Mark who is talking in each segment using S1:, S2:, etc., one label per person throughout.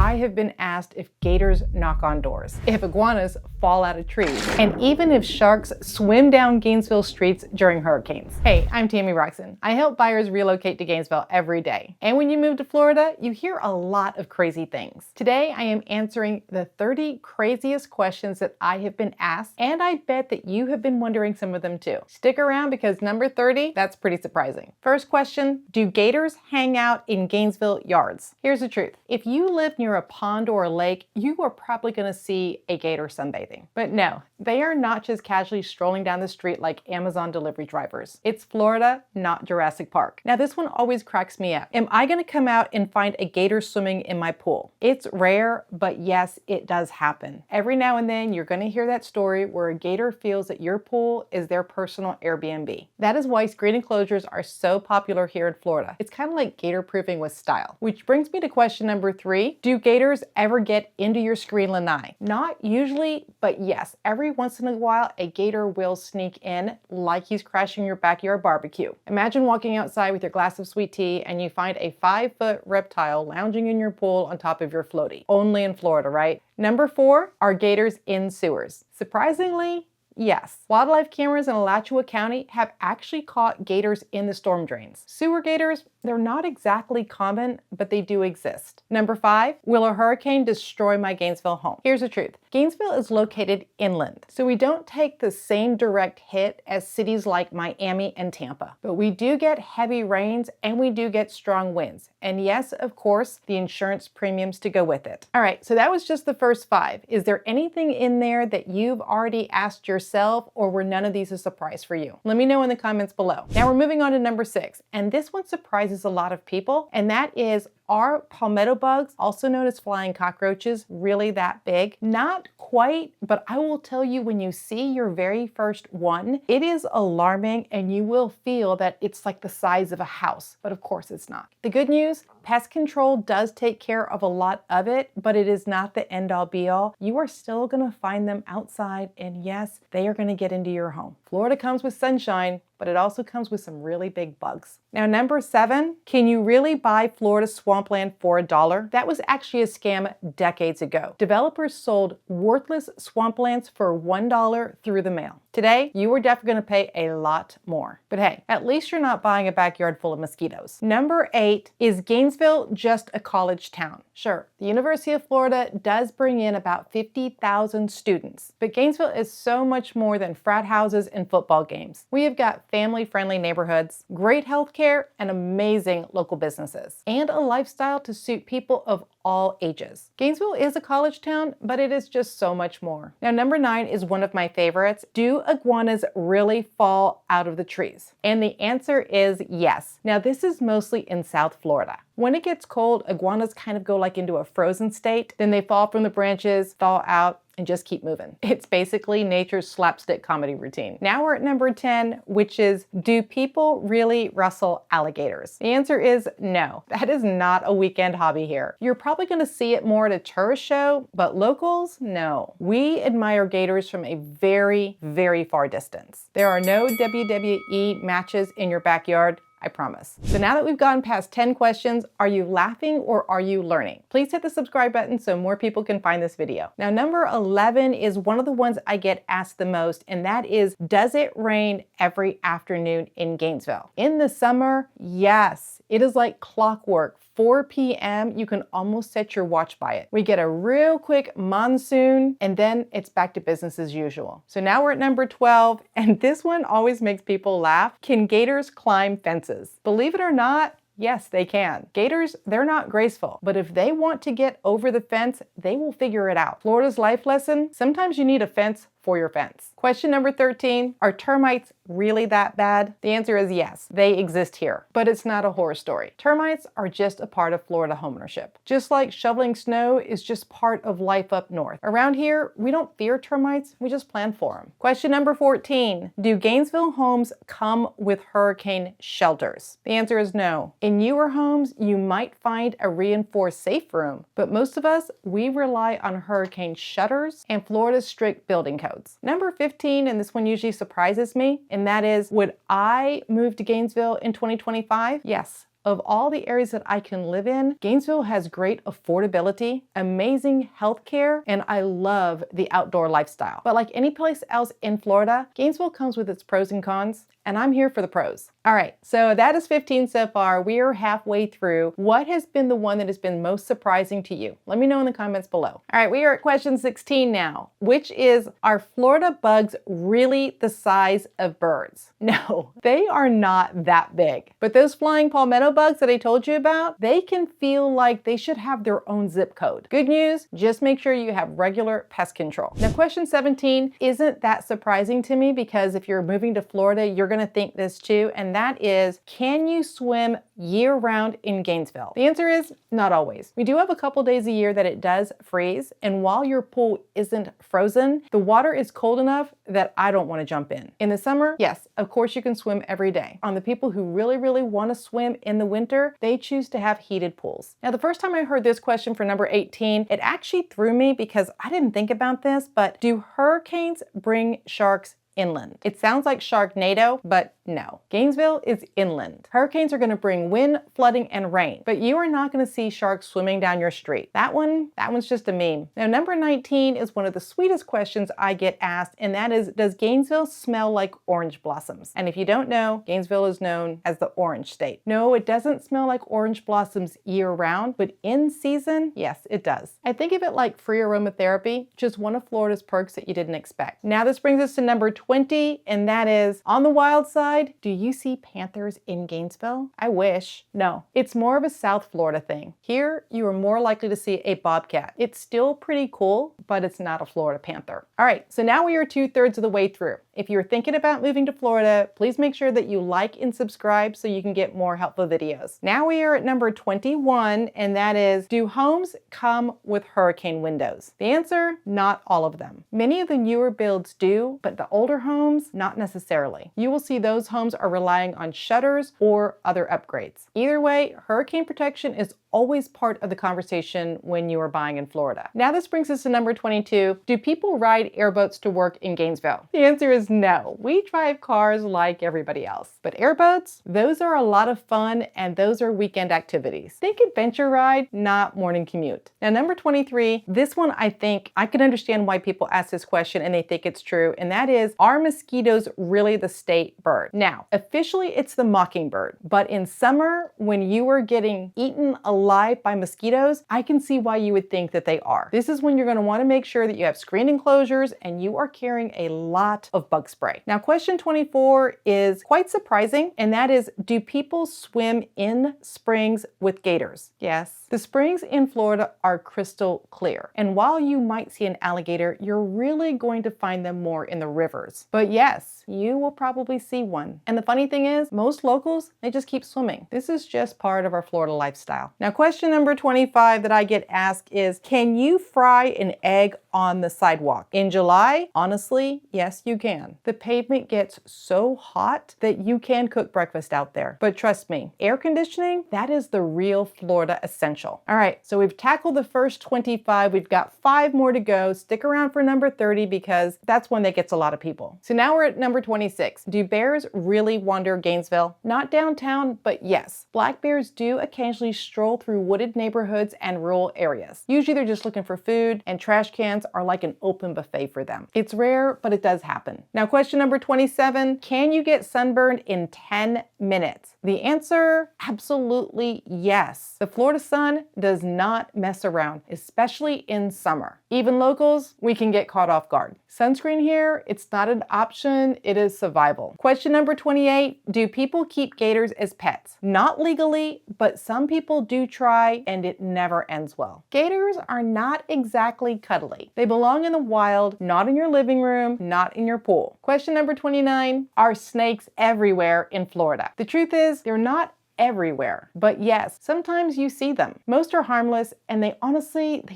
S1: I have been asked if gators knock on doors, if iguanas fall out of trees, and even if sharks swim down Gainesville streets during hurricanes. Hey, I'm Tammy Broxson. I help buyers relocate to Gainesville every day. And when you move to Florida, you hear a lot of crazy things. Today, I am answering the 30 craziest questions that I have been asked, and I bet that you have been wondering some of them too. Stick around because number 30, that's pretty surprising. First question, do gators hang out in Gainesville yards? Here's the truth. If you live near a pond or a lake, you are probably going to see a gator sunbathing. But no, they are not just casually strolling down the street like Amazon delivery drivers. It's Florida, not Jurassic Park. Now this one always cracks me up. Am I going to come out and find a gator swimming in my pool? It's rare, but yes, it does happen. Every now and then you're going to hear that story where a gator feels that your pool is their personal Airbnb. That is why screen enclosures are so popular here in Florida. It's kind of like gator proofing with style. Which brings me to question number 3. Do gators ever get into your screen lanai? Not usually, but yes, every once in a while a gator will sneak in like he's crashing your backyard barbecue. Imagine walking outside with your glass of sweet tea and you find a 5-foot reptile lounging in your pool on top of your floaty. Only in Florida, right? Number 4, are gators in sewers? Surprisingly, yes. Wildlife cameras in Alachua County have actually caught gators in the storm drains. Sewer gators, they're not exactly common, but they do exist. Number 5, will a hurricane destroy my Gainesville home? Here's the truth. Gainesville is located inland, so we don't take the same direct hit as cities like Miami and Tampa. But we do get heavy rains and we do get strong winds. And yes, of course, the insurance premiums to go with it. All right, so that was just the first 5. Is there anything in there that you've already asked yourself, or were none of these a surprise for you? Let me know in the comments below. Now we're moving on to number 6, and this one surprises a lot of people, and that is, are palmetto bugs, also known as flying cockroaches, really that big? Not quite, but I will tell you, when you see your very first one, it is alarming and you will feel that it's like the size of a house, but of course it's not. The good news, pest control does take care of a lot of it, but it is not the end-all be-all. You are still gonna find them outside, and yes, they are gonna get into your home. Florida comes with sunshine, but it also comes with some really big bugs. Now, number 7, can you really buy Florida swampland for $1? That was actually a scam decades ago. Developers sold worthless swamplands for $1 through the mail. Today, you are definitely gonna pay a lot more. But hey, at least you're not buying a backyard full of mosquitoes. Number 8, is Gainesville just a college town? Sure, the University of Florida does bring in about 50,000 students, but Gainesville is so much more than frat houses and football games. We have got family-friendly neighborhoods, great healthcare, and amazing local businesses, and a lifestyle to suit people of all ages. Gainesville is a college town, but it is just so much more. Now, number 9 is one of my favorites. Do iguanas really fall out of the trees? And the answer is yes. Now, this is mostly in South Florida. When it gets cold, iguanas kind of go like into a frozen state, then they fall from the branches, thaw out, and just keep moving. It's basically nature's slapstick comedy routine. Now we're at number 10, which is, do people really wrestle alligators? The answer is no. That is not a weekend hobby here. You're probably gonna see it more at a tourist show, but locals, no. We admire gators from a very, very far distance. There are no WWE matches in your backyard, I promise. So now that we've gotten past 10 questions, are you laughing or are you learning? Please hit the subscribe button so more people can find this video. Now, number 11 is one of the ones I get asked the most, and that is, does it rain every afternoon in Gainesville? In the summer, yes. It is like clockwork. 4 p.m., you can almost set your watch by it. We get a real quick monsoon, and then it's back to business as usual. So now we're at number 12, and this one always makes people laugh. Can gators climb fences? Believe it or not, yes, they can. Gators, they're not graceful, but if they want to get over the fence, they will figure it out. Florida's life lesson, sometimes you need a fence for your fence. Question number 13, are termites really that bad? The answer is yes, they exist here, but it's not a horror story. Termites are just a part of Florida homeownership. Just like shoveling snow is just part of life up north. Around here, we don't fear termites, we just plan for them. Question number 14, do Gainesville homes come with hurricane shelters? The answer is no. In newer homes, you might find a reinforced safe room, but most of us, we rely on hurricane shutters and Florida's strict building codes. Number 15, and this one usually surprises me, and that is, would I move to Gainesville in 2025? Yes, Of all the areas that I can live in, Gainesville has great affordability, amazing healthcare, and I love the outdoor lifestyle. But like any place else in Florida, Gainesville comes with its pros and cons, and I'm here for the pros. All right, so that is 15 so far. We are halfway through. What has been the one that has been most surprising to you? Let me know in the comments below. All right, we are at question 16 now, which is, are Florida bugs really the size of birds? No, they are not that big. But those flying palmetto bugs that I told you about, they can feel like they should have their own zip code. Good news, just make sure you have regular pest control. Now, question 17 isn't that surprising to me because if you're moving to Florida, you're gonna think this too, and that is, can you swim year-round in Gainesville? The answer is not always. We do have a couple days a year that it does freeze, and while your pool isn't frozen, the water is cold enough that I don't want to jump in. In the summer, yes, of course you can swim every day. On the people who really want to swim in the winter, they choose to have heated pools. Now, the first time I heard this question for number 18, it actually threw me because I didn't think about this, but do hurricanes bring sharks inland? It sounds like Sharknado, but no. Gainesville is inland. Hurricanes are going to bring wind, flooding, and rain, but you are not going to see sharks swimming down your street. That one's just a meme. Now, number 19 is one of the sweetest questions I get asked, and that is, does Gainesville smell like orange blossoms? And if you don't know, Gainesville is known as the Orange State. No, it doesn't smell like orange blossoms year-round, but in season, yes, it does. I think of it like free aromatherapy, just one of Florida's perks that you didn't expect. Now, this brings us to number 20, and that is, on the wild side, do you see panthers in Gainesville? I wish. No, it's more of a South Florida thing. Here, you are more likely to see a bobcat. It's still pretty cool, but it's not a Florida panther. All right, so now we are 2/3 of the way through. If you're thinking about moving to Florida, please make sure that you like and subscribe so you can get more helpful videos. Now we are at number 21, and that is, do homes come with hurricane windows? The answer, not all of them. Many of the newer builds do, but the older homes, not necessarily. You will see those homes are relying on shutters or other upgrades. Either way, hurricane protection is always part of the conversation when you are buying in Florida. Now this brings us to number 22. Do people ride airboats to work in Gainesville? The answer is no. We drive cars like everybody else. But airboats, those are a lot of fun, and those are weekend activities. Think adventure ride, not morning commute. Now number 23, this one I think I can understand why people ask this question and they think it's true, and that is, are mosquitoes really the state bird? Now, officially it's the mockingbird, but in summer when you are getting eaten alive by mosquitoes, I can see why you would think that they are. This is when you're going to want to make sure that you have screened enclosures and you are carrying a lot of bug spray. Now, question 24 is quite surprising, and that is, do people swim in springs with gators? Yes. The springs in Florida are crystal clear, and while you might see an alligator, you're really going to find them more in the rivers. But yes, you will probably see one. And the funny thing is, most locals, they just keep swimming. This is just part of our Florida lifestyle. Now, question number 25 that I get asked is, can you fry an egg on the sidewalk? In July, honestly, yes, you can. The pavement gets so hot that you can cook breakfast out there. But trust me, air conditioning, that is the real Florida essential. All right, so we've tackled the first 25. We've got 5 more to go. Stick around for number 30 because that's one that gets a lot of people. So now we're at number 26. Do bears really wander Gainesville? Not downtown, but yes. Black bears do occasionally stroll through wooded neighborhoods and rural areas. Usually they're just looking for food, and trash cans are like an open buffet for them. It's rare, but it does happen. Now, question number 27, can you get sunburned in 10 minutes? The answer, absolutely yes. The Florida sun does not mess around, especially in summer. Even locals, we can get caught off guard. Sunscreen here, it's not an option, it is survival. Question number 28, do people keep gators as pets? Not legally, but some people do try, and it never ends well. Gators are not exactly cuddly. They belong in the wild, not in your living room, not in your pool. Question number 29, are snakes everywhere in Florida? The truth is, they're not everywhere. But yes, sometimes you see them. Most are harmless, and they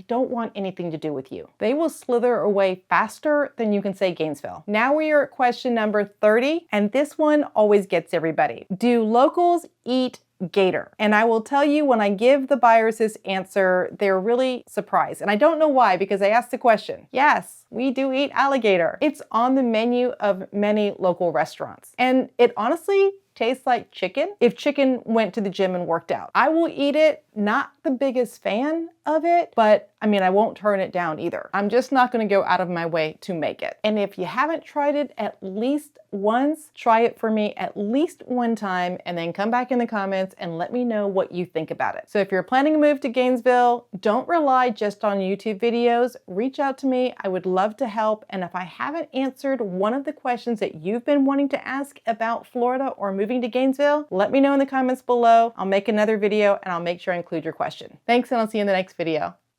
S1: don't want anything to do with you. They will slither away faster than you can say Gainesville. Now we are at question number 30, and this one always gets everybody. Do locals eat gator? And I will tell you, when I give the buyers this answer, they're really surprised. And I don't know why, because I asked the question. Yes, we do eat alligator. It's on the menu of many local restaurants. And it honestly tastes like chicken if chicken went to the gym and worked out. I will eat it, not the biggest fan of it, but I mean, I won't turn it down either. I'm just not gonna go out of my way to make it. And if you haven't tried it at least once, try it for me at least one time and then come back in the comments and let me know what you think about it. So if you're planning a move to Gainesville, don't rely just on YouTube videos. Reach out to me. I would love to help. And if I haven't answered one of the questions that you've been wanting to ask about Florida or moving to Gainesville, let me know in the comments below. I'll make another video and I'll make sure I include your question. Thanks, and I'll see you in the next video.